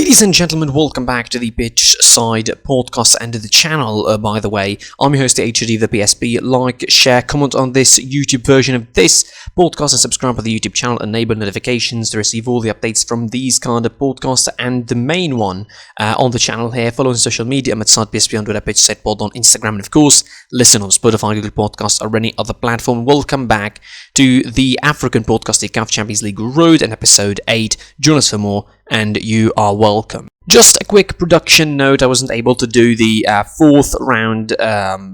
Ladies and gentlemen, welcome back to the Pitch Side podcast and to the channel, by the way. I'm your host, HD, the PSP. Like, share, comment on this YouTube version of this podcast and subscribe to the YouTube channel. Enable notifications to receive all the updates from these kind of podcasts and the main one on the channel here. Follow on social media. I'm at Side PSP on Twitter, Pitch Side Pod on Instagram, and of course, listen on Spotify, Google Podcasts, or any other platform. Welcome back to the African podcast, the CAF Champions League Road, and episode 8. Join us for more, and you are welcome. Just a quick production note: I wasn't able to do the fourth round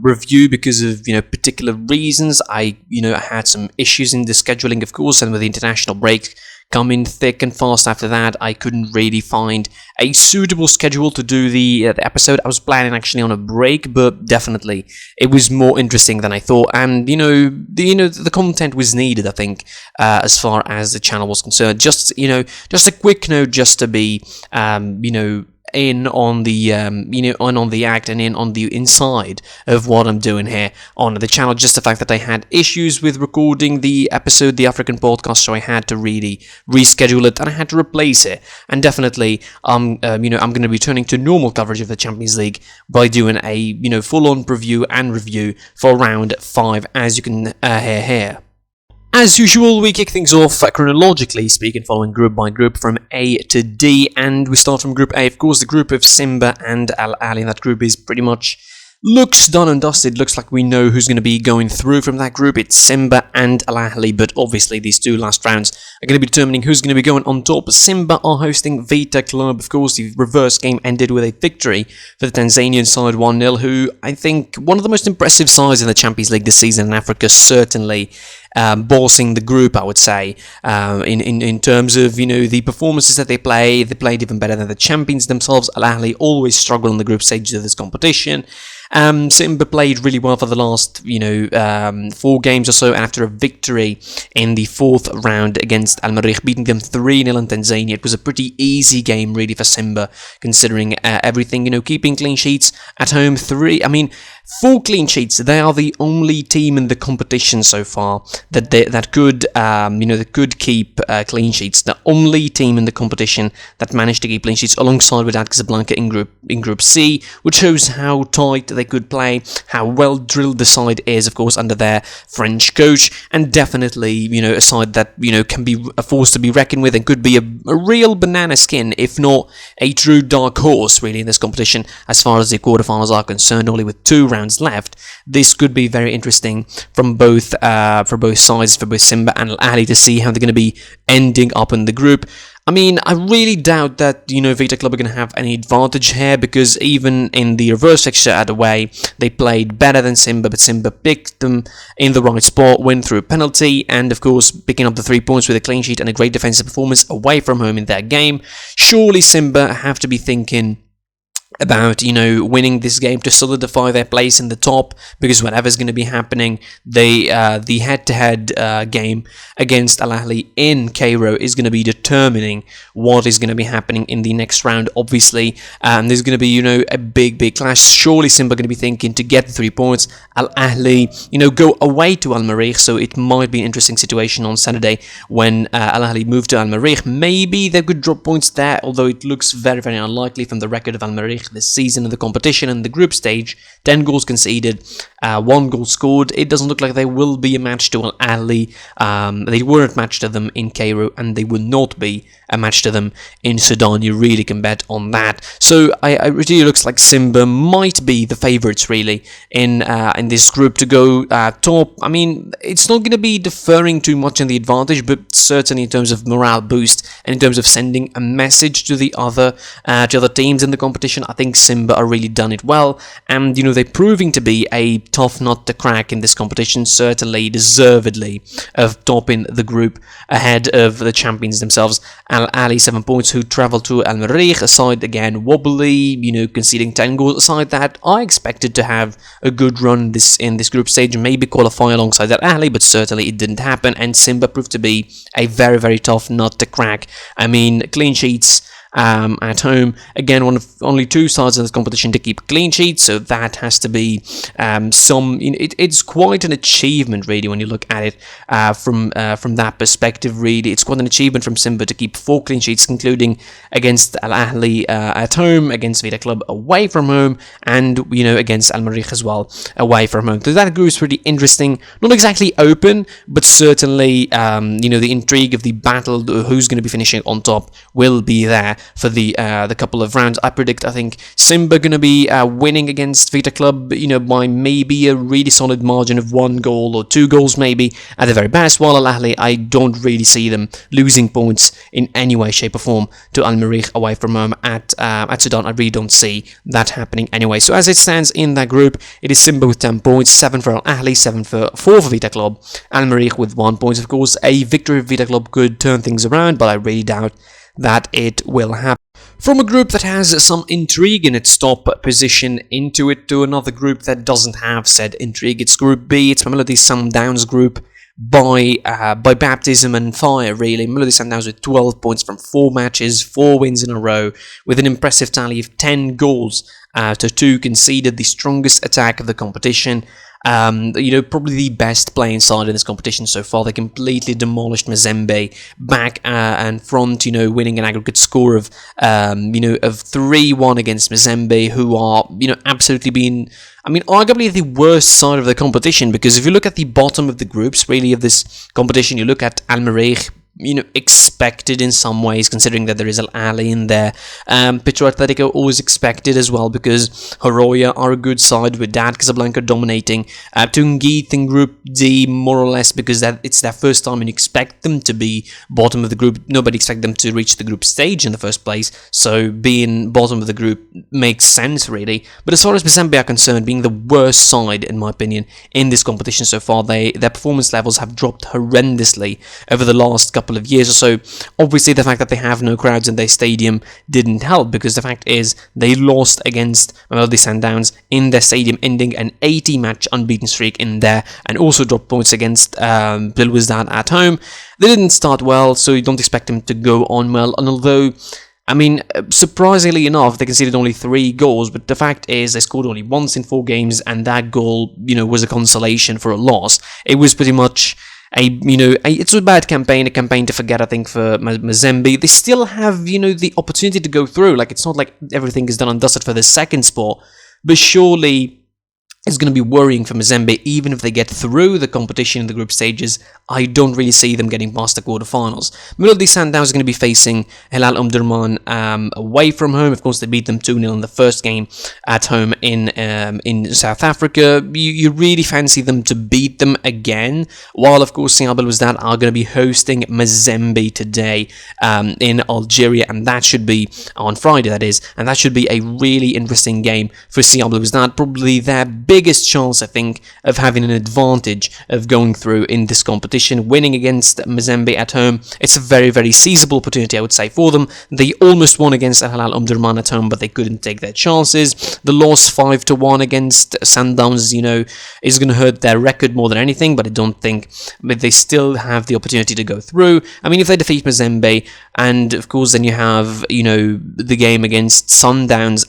review because of particular reasons. I had some issues in the scheduling, of course, and with the international break coming thick and fast after that, I couldn't really find a suitable schedule to do the episode. I was planning actually on a break, but definitely it was more interesting than I thought, and the content was needed, I think, as far as the channel was concerned. Just a quick note, just to be in on the on the act and in on the inside of what I'm doing here on the channel. Just the fact that I had issues with recording the episode, the African podcast, so I had to really reschedule it and I had to replace it. And definitely, I'm going to be returning to normal coverage of the Champions League by doing a full-on preview and review for round 5, as you can hear here. As usual, we kick things off chronologically speaking, following group by group from A to D, and we start from Group A, of course, the group of Simba and Al-Ahly. That group is pretty much looks done and dusted. Looks like we know who's going to be going through from that group. It's Simba and Al-Ahly, but obviously these two last rounds are going to be determining who's going to be going on top. Simba are hosting Wydad Club. Of course, the reverse game ended with a victory for the Tanzanian side 1-0, who I think one of the most impressive sides in the Champions League this season in Africa, certainly bossing the group, I would say, in terms of the performances that they played even better than the champions themselves. Al-Ahly always struggle in the group stages of this competition. Simba played really well for the last 4 games or so after a victory in the 4th round against Al-Ahly, beating them 3-0 in Tanzania. It was a pretty easy game really for Simba, considering everything, keeping clean sheets at home. 4 clean sheets. They are the only team in the competition so far that could keep clean sheets. The only team in the competition that managed to keep clean sheets, alongside Wydad Casablanca in Group C, which shows how tight they could play, how well drilled the side is, of course, under their French coach, and definitely a side that can be a force to be reckoned with and could be a real banana skin, if not a true dark horse, really, in this competition. As far as the quarterfinals are concerned, only with 2 rounds left, this could be very interesting from both sides, for both Simba and Al-Ahly, to see how they're going to be ending up in the group. I really doubt that Wydad Club are going to have any advantage here, because even in the reverse fixture at away, they played better than Simba, but Simba picked them in the right spot, went through a penalty, and of course picking up the 3 points with a clean sheet and a great defensive performance away from home in their game. Surely Simba have to be thinking about winning this game to solidify their place in the top, because whatever's going to be happening, the head-to-head game against Al-Ahly in Cairo is going to be determining what is going to be happening in the next round. Obviously, there's going to be a big clash. Surely Simba going to be thinking to get the 3 points. Al-Ahly go away to Al-Ahly, so it might be an interesting situation on Saturday when Al-Ahly move to Al-Ahly. Maybe they could drop points there, although it looks very unlikely from the record of Al-Ahly this season in the competition. In the group stage, 10 goals conceded, 1 goal scored. It doesn't look like they will be a match to Al-Ahly. They weren't matched to them in Cairo, and they will not be a match to them in Sudan. You really can bet on that. So it really looks like Simba might be the favourites really in this group to go top. It's not going to be deferring too much in the advantage, but certainly in terms of morale boost and in terms of sending a message to the other teams in the competition, I think Simba are really done it well, and they're proving to be a tough nut to crack in this competition, certainly deservedly of topping the group ahead of the champions themselves. Al-Ahly 7 points, who travel to Al-Ahly, a side again wobbly, conceding 10 goals, a side that I expected to have a good run in this group stage, maybe qualify alongside Al-Ahly, but certainly it didn't happen, and Simba proved to be a very tough nut to crack. Clean sheets at home. Again, one of only two sides in this competition to keep clean sheets, so that has to be it's quite an achievement, really, when you look at it from that perspective. Really, it's quite an achievement from Simba to keep 4 clean sheets, including against Al-Ahly at home, against Wydad Club away from home, and against Al-Mariq as well away from home. So that group is pretty interesting. Not exactly open, but certainly the intrigue of the battle, who's going to be finishing on top, will be there for the couple of rounds. I think Simba going to be winning against Wydad Club, by maybe a really solid margin of 1 goal or 2 goals maybe at the very best, while Al-Ahly, I don't really see them losing points in any way, shape or form to Al-Mariq away from home at Sudan. I really don't see that happening anyway. So as it stands in that group, it is Simba with 10 points, 7 for Al-Ahly, 4 for Wydad Club, Al-Mariq with 1 point. Of course, a victory of Wydad Club could turn things around, but I really doubt that it will happen. From a group that has some intrigue in its top position into it to another group that doesn't have said intrigue. It's Group B. It's Mamelodi Sundowns group by baptism and fire, really. Mamelodi Sundowns with 12 points from 4 matches, 4 wins in a row, with an impressive tally of 10 goals to 2 conceded, the strongest attack of the competition. Probably the best playing side in this competition so far. They completely demolished Mazembe back and front, winning an aggregate score of 3-1 against Mazembe, who are, absolutely being, arguably the worst side of the competition, because if you look at the bottom of the groups, really, of this competition, you look at Al-Mariq, expected in some ways, considering that there is Al-Ahly in there. Petro Atletico always expected as well, because Horoya are a good side, with Wydad Casablanca dominating. Tungit in Group D, more or less, because it's their first time and you expect them to be bottom of the group. Nobody expected them to reach the group stage in the first place, so being bottom of the group makes sense, really. But as far as Mazembe are concerned, being the worst side, in my opinion, in this competition so far, their performance levels have dropped horrendously over the last couple of years or so. Obviously, the fact that they have no crowds in their stadium didn't help, because the fact is they lost against Mamelodi Sundowns in their stadium, ending an 80-match unbeaten streak in there, and also dropped points against Wydad at home. They didn't start well, so you don't expect them to go on well, and although surprisingly enough, they conceded only 3 goals, but the fact is they scored only once in 4 games, and that goal, was a consolation for a loss. It was pretty much it's a bad campaign, a campaign to forget, I think, for Mazembe. They still have, the opportunity to go through. Like, it's not like everything is done and dusted for the second spot, but surely it's going to be worrying for Mazembe, even if they get through the competition in the group stages. I don't really see them getting past the quarterfinals. Mamelodi Sundowns is going to be facing Hilal Omdurman away from home. Of course, they beat them 2-0 in the first game at home in South Africa. You really fancy them to beat them again, while, of course, Simba Wydad are going to be hosting Mazembe today in Algeria, and that should be on Friday, that is, and that should be a really interesting game for Simba Wydad. Probably their biggest chance, I think, of having an advantage of going through in this competition, winning against Mazembe at home. It's a very, very seizable opportunity, I would say, for them. They almost won against Hilal Omdurman at home, but they couldn't take their chances. The loss 5-1 against Sundowns, is going to hurt their record more than anything, but I don't think, but they still have the opportunity to go through. If they defeat Mazembe, and of course then you have, the game against Sundowns,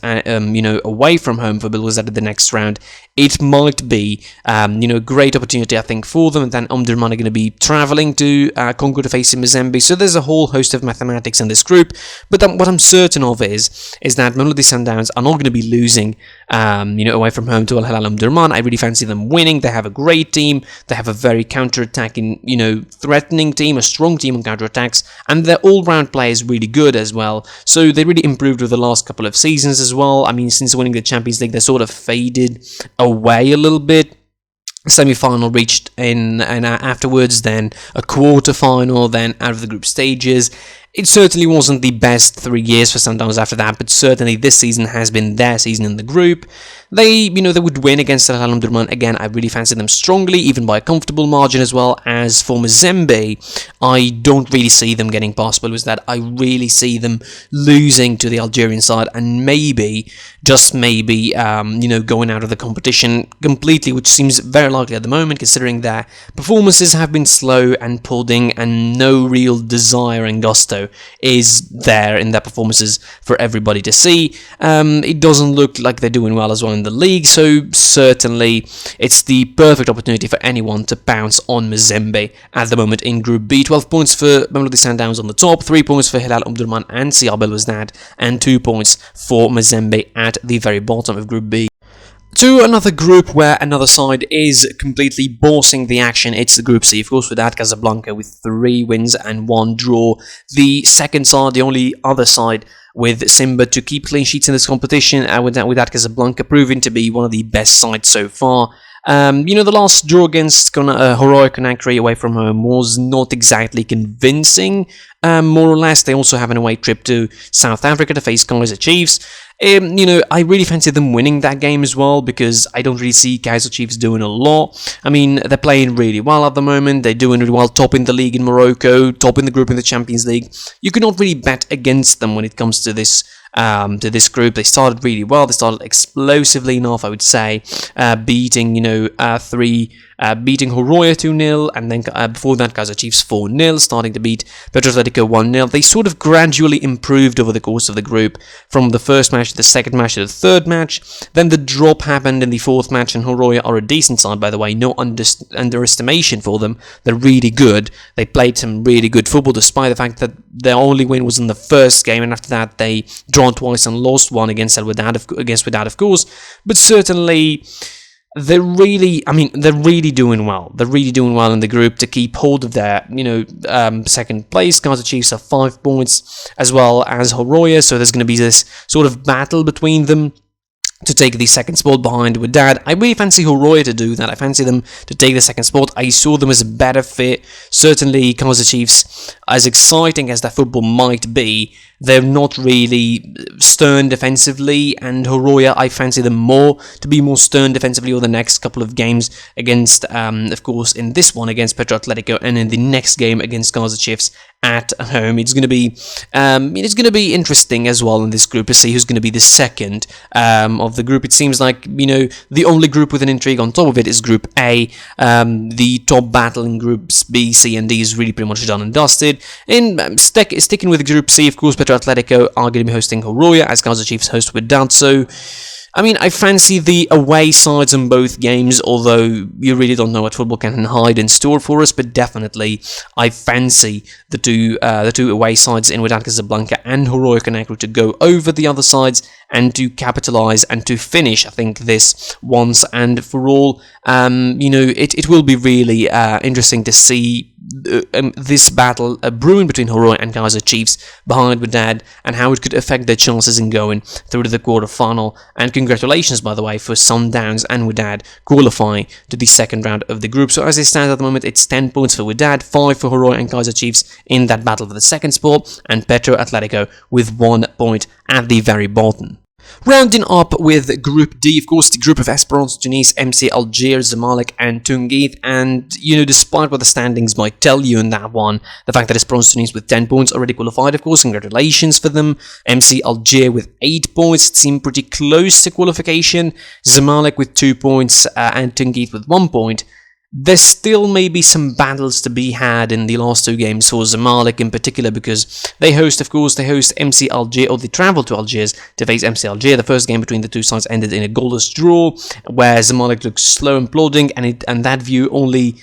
away from home for Wydad in the next round, it might be, a great opportunity, I think, for them. And then Omdurman are going to be travelling to Congo to face Mazembe. So there's a whole host of mathematics in this group. But what I'm certain of is that Mamelodi Sundowns are not going to be losing, away from home to Al-Hilal Omdurman. I really fancy them winning. They have a great team. They have a very counter-attacking, threatening team, a strong team on counter-attacks, and their all-round play is really good as well. So they really improved with the last couple of seasons as well. Since winning the Champions League, they sort of faded away a little bit. Semi-final reached and afterwards, then a quarter-final, then out of the group stages. It certainly wasn't the best 3 years for Sundowns after that, but certainly this season has been their season in the group. They would win against Al-Ahly Omdurman. Again, I really fancy them strongly, even by a comfortable margin as well. As for Mazembe, I don't really see them getting past Wydad. I really see them losing to the Algerian side, and maybe, just maybe, going out of the competition completely, which seems very likely at the moment, considering their performances have been slow and plodding and no real desire and gusto also is there in their performances for everybody to see. It doesn't look like they're doing well as well in the league, so certainly it's the perfect opportunity for anyone to pounce on Mazembe at the moment in Group B. 12 points for Mamelodi Sundowns on the top, 3 points for Hilal Omdurman and CR Belouizdad, and 2 points for Mazembe at the very bottom of Group B. To another group where another side is completely bossing the action, it's the Group C, of course, with Wydad Casablanca with 3 wins and 1 draw. The second side, the only other side with Simba to keep clean sheets in this competition, with Wydad Casablanca proving to be one of the best sides so far. The last draw against Horoya and away from home was not exactly convincing, more or less. They also have an away trip to South Africa to face Kaizer Chiefs. I really fancy them winning that game as well, because I don't really see Kaizer Chiefs doing a lot. I mean, they're playing really well at the moment. They're doing really well, top in the league in Morocco, top in the group in the Champions League. You cannot really bet against them when it comes to this group. They started really well. They started explosively enough, I would say, beating Horoya 2-0, and then before that Kaizer Chiefs 4-0, starting to beat Petro Atletico 1-0. They sort of gradually improved over the course of the group, from the first match to the second match to the third match. Then the drop happened in the fourth match, and Horoya are a decent side, by the way, no underestimation for them. They're really good. They played some really good football, despite the fact that their only win was in the first game, and after that they drawn twice and lost one against Wydad, of course. But certainly they're really doing well. They're really doing well in the group to keep hold of their, second place. Kaizer Chiefs have 5 points, as well as Horoya, so there's going to be this sort of battle between them to take the second spot behind Wydad. I really fancy Horoya to do that. I fancy them to take the second spot. I saw them as a better fit. Certainly, Kaizer Chiefs, as exciting as their football might be, they're not really stern defensively, and Horoya, I fancy them more to be more stern defensively over the next couple of games against, of course, in this one against Petro Atletico, and in the next game against Kaizer Chiefs at home. It's going to be interesting as well in this group to see who's going to be the second of the group. It seems like, the only group with an intrigue on top of it is Group A. The top battle in Groups B, C, and D is really pretty much done and dusted. Sticking with Group C, of course, Petro Atletico are going to be hosting Horoya, as Kaizer Chiefs host Wydad. So, I fancy the away sides in both games, although you really don't know what football can hide in store for us. But definitely, I fancy the two away sides in Wydad Casablanca and Horoya to go over the other sides and to capitalise and to finish, I think, this once and for all. It will be really interesting to see this battle brewing between Horoya and Kaizer Chiefs behind Wydad, and how it could affect their chances in going through to the quarter-final. And congratulations, by the way, for Sundowns and Wydad qualifying to the second round of the group. So as it stands at the moment, it's 10 points for Wydad, 5 for Horoya and Kaizer Chiefs in that battle for the second spot, and Petro Atletico with 1 point at the very bottom. Rounding up with Group D, of course, the group of Esperance Tunis, MC Alger, Zamalek, and Tunguid. And, despite what the standings might tell you in that one, the fact that Esperance Tunis with 10 points already qualified, of course, congratulations for them. MC Alger with 8 points, it seemed pretty close to qualification. Zamalek with 2 points, and Tunguid with 1 point. There's still maybe some battles to be had in the last 2 games for Zamalek in particular, because they host MC Alger, or they travel to Algiers to face MC Alger. The first game between the two sides ended in a goalless draw, where Zamalek looked slow and plodding, and that view only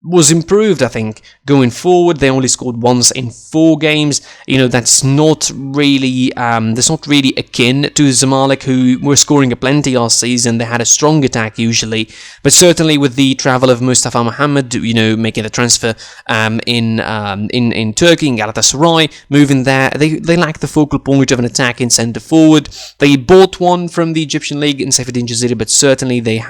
was improved, I think, going forward. They only scored once in 4 games. That's not really akin to Zamalek, who were scoring aplenty last season. They had a strong attack usually, but certainly with the travel of Mustafa Mohammed, making the transfer in Turkey, in Galatasaray, moving there, they lack the focal point of an attack in centre forward. They bought one from the Egyptian league in Saifuddin Jaziri, but certainly they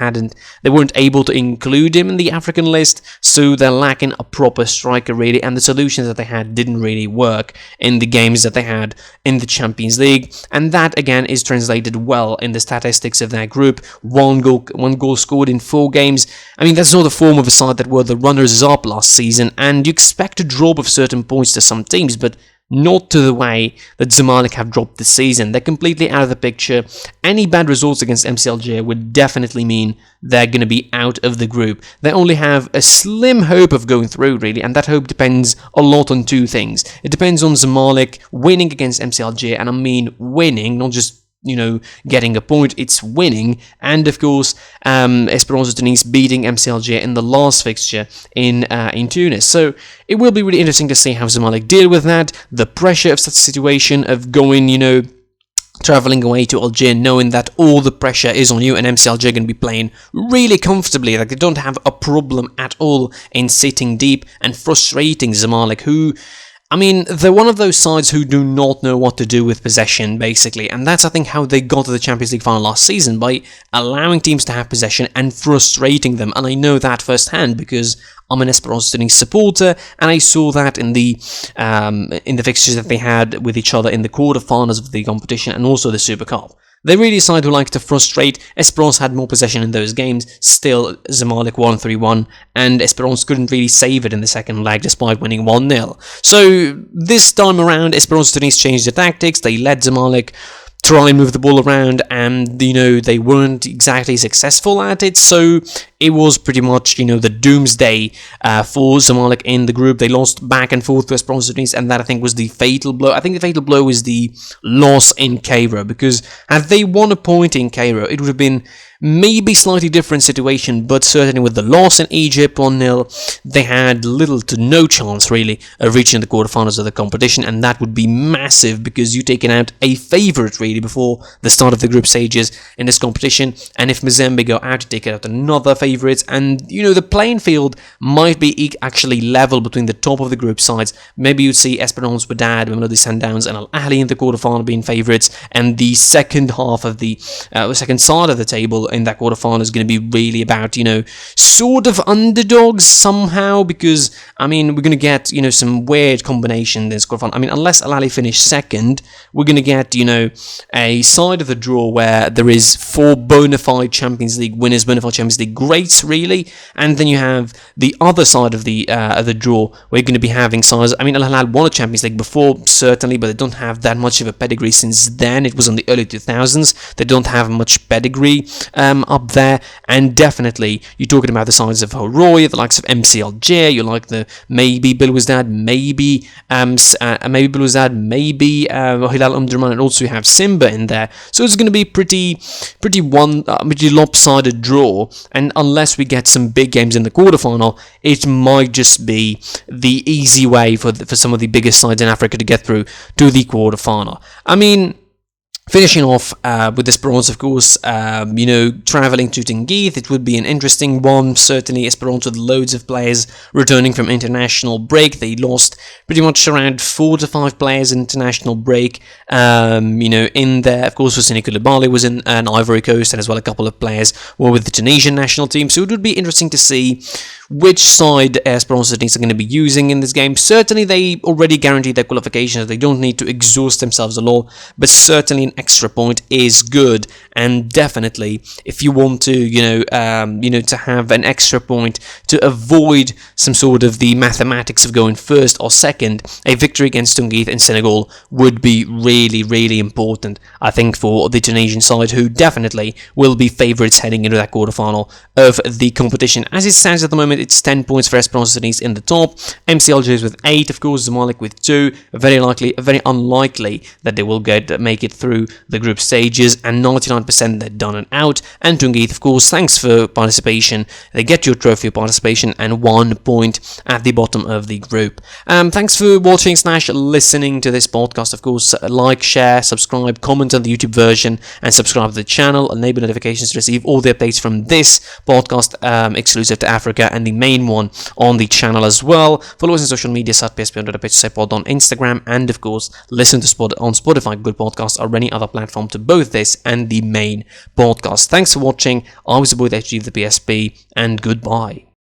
weren't able to include him in the African list. So they're lacking a proper striker really, and the solutions that they had didn't really work in the games that they had in the Champions League, and that again is translated well in the statistics of that group. One goal scored in 4 games. That's not the form of a side that were the runners-up last season, and you expect a drop of certain points to some teams, but not to the way that Zamalek have dropped this season. They're completely out of the picture. Any bad results against MC Alger would definitely mean they're going to be out of the group. They only have a slim hope of going through, really, and that hope depends a lot on two things. It depends on Zamalek winning against MC Alger, and I mean winning, not just getting a point, it's winning, and of course, Esperance de Tunis beating MC Alger in the last fixture in Tunis. So it will be really interesting to see how Zamalek deal with that, the pressure of such a situation of going, traveling away to Alger, knowing that all the pressure is on you, and MC Alger going to be playing really comfortably, like they don't have a problem at all in sitting deep and frustrating Zamalek, who, I mean, they're one of those sides who do not know what to do with possession, basically, and that's, I think, how they got to the Champions League final last season, by allowing teams to have possession and frustrating them, and I know that firsthand because I'm an Esperance de Tunis supporter, and I saw that in the fixtures that they had with each other in the quarterfinals of the competition and also the Super Cup. They're really a side who like to frustrate. Esperance had more possession in those games. Still, Zamalek won 3-1, and Esperance couldn't really save it in the second leg despite winning 1-0. So this time around, Esperance de Tunis changed their tactics. They let Zamalek try and move the ball around, and they weren't exactly successful at it, so it was pretty much the doomsday for Zamalek in the group. They lost back and forth to Esperance de Tunis, and that, I think, was the fatal blow. I think the fatal blow was the loss in Cairo, because had they won a point in Cairo, it would have been maybe slightly different situation, but certainly with the loss in Egypt 1-0, they had little to no chance really of reaching the quarterfinals of the competition, and that would be massive because you're taking out a favourite really before the start of the group stages in this competition. And if Mazembe go out, to take out another favourite, and the playing field might be actually level between the top of the group sides. Maybe you'd see Esperance, Wydad, Mamelodi Sundowns and Al-Ahly in the quarterfinal being favourites, and the second half of the second side of the table in that quarterfinal is going to be really about, sort of underdogs somehow, because, I mean, we're going to get, some weird combination in this quarterfinal. I mean, unless Al-Ahly finish second, we're going to get, a side of the draw where there is 4 bona fide Champions League winners, bona fide Champions League greats, really, and then you have the other side of the draw where you're going to be having sides. I mean, Al-Ahly won a Champions League before, certainly, but they don't have that much of a pedigree since then. It was in the early 2000s. They don't have much pedigree up there, and definitely you're talking about the sides of Horoya, the likes of MC Alger, you like the maybe Wydad, maybe Wydad, maybe Hilal Omdurman, and also you have Simba in there. So it's going to be pretty lopsided draw, and unless we get some big games in the quarterfinal, it might just be the easy way for some of the biggest sides in Africa to get through to the quarterfinal. I mean, finishing off with Esperance, of course, travelling to Tenerife, it would be an interesting one. Certainly, Esperance with loads of players returning from international break. They lost pretty much around 4 to 5 players in international break. In there, of course, Hosseini Koulibaly was in Ivory Coast, and as well a couple of players were with the Tunisian national team. So it would be interesting to see which side Esperance de Tunis are going to be using in this game. Certainly, they already guaranteed their qualifications. They don't need to exhaust themselves a lot, but certainly an extra point is good. And definitely, if you want to, to have an extra point to avoid some sort of the mathematics of going first or second, a victory against Tenerife in Senegal would be really, really important, I think, for the Tunisian side, who definitely will be favourites heading into that quarterfinal of the competition. As it stands at the moment, it's 10 points for Esperance de Tunis in the top. MC Alger with 8, of course, Zamalek with 2. Very unlikely that they will make it through the group stages, and 99% they're done and out. And Tenerife, of course, thanks for participation. They get your trophy of participation and 1 point at the bottom of the group. Thanks for watching / listening to this podcast. Of course, like, share, subscribe, comment on the YouTube version, and subscribe to the channel. Enable notifications to receive all the updates from this podcast exclusive to Africa, and the main one on the channel as well. Follow us on social media at PSP_pod on Instagram, and of course listen to on Spotify, Good Podcasts, or any other platform to both this and the main podcast. Thanks for watching. I was your boy, HG the PSP, and goodbye.